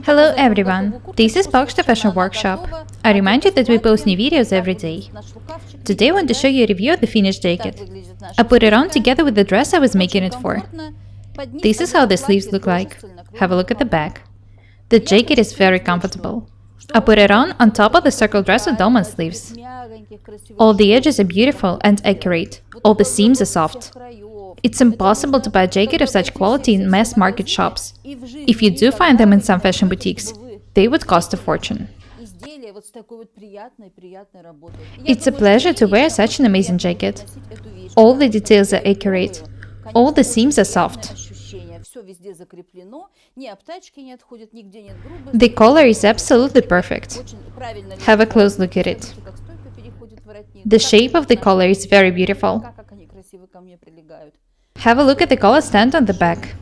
Hello everyone, this is Paukshte Fashion Workshop. I remind you that we post new videos every day. Today I want to show you a review of the finished jacket. I put it on together with the dress I was making it for. This is how the sleeves look like. Have a look at the back. The jacket is very comfortable. I put it on top of the circle dress with dolman sleeves. All the edges are beautiful and accurate. All the seams are soft. It's impossible to buy a jacket of such quality in mass market shops. If you do find them in some fashion boutiques, they would cost a fortune. It's a pleasure to wear such an amazing jacket. All the details are accurate. All the seams are soft. The collar is absolutely perfect. Have a close look at it. The shape of the collar is very beautiful. Have a look at the collar stand on the back.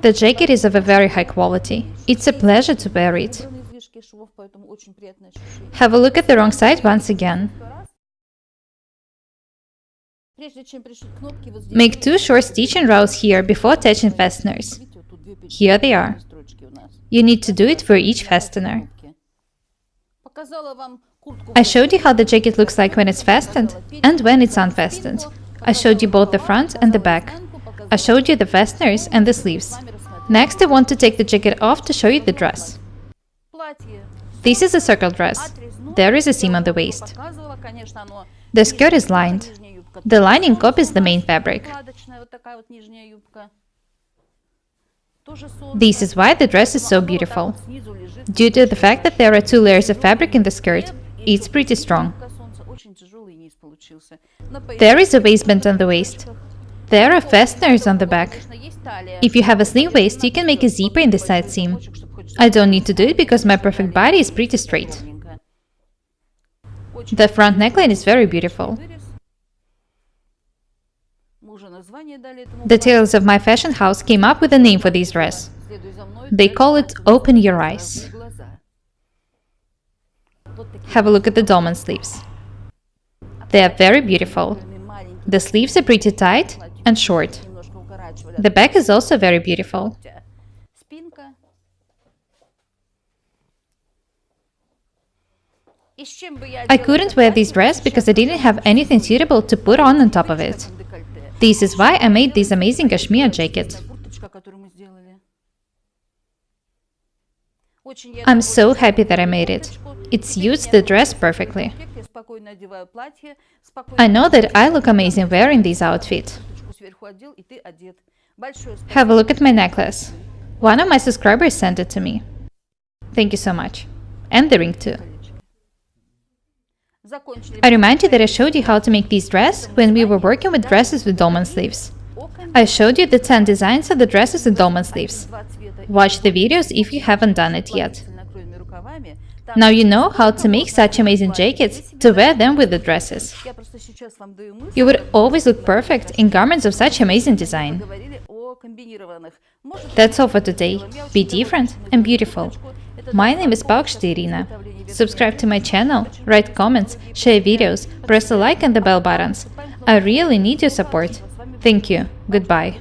The jacket is of a very high quality. It's a pleasure to wear it. Have a look at the wrong side once again. Make 2 short stitching rows here before attaching fasteners. Here they are. You need to do it for each fastener. I showed you how the jacket looks like when it's fastened and when it's unfastened. I showed you both the front and the back. I showed you the fasteners and the sleeves. Next, I want to take the jacket off to show you the dress. This is a circle dress. There is a seam on the waist. The skirt is lined. The lining copies the main fabric. This is why the dress is so beautiful. Due to the fact that there are 2 layers of fabric in the skirt, it's pretty strong. There is a waistband on the waist. There are fasteners on the back. If you have a slim waist, you can make a zipper in the side seam. I don't need to do it because my perfect body is pretty straight. The front neckline is very beautiful. The tailors of my fashion house came up with a name for this dress. They call it Open Your Eyes. Have a look at the dolman sleeves. They are very beautiful. The sleeves are pretty tight and short. The back is also very beautiful. I couldn't wear this dress because I didn't have anything suitable to put on top of it. This is why I made this amazing cashmere jacket. I'm so happy that I made it. It suits the dress perfectly. I know that I look amazing wearing this outfit. Have a look at my necklace. One of my subscribers sent it to me. Thank you so much. And the ring too. I remind you that I showed you how to make this dress when we were working with dresses with dolman sleeves. I showed you the 10 designs of the dresses with dolman sleeves. Watch the videos if you haven't done it yet. Now you know how to make such amazing jackets to wear them with the dresses. You would always look perfect in garments of such amazing design. That's all for today. Be different and beautiful. My name is Paukshte Irina. Subscribe to my channel, write comments, share videos, press the like and the bell buttons. I really need your support. Thank you. Goodbye.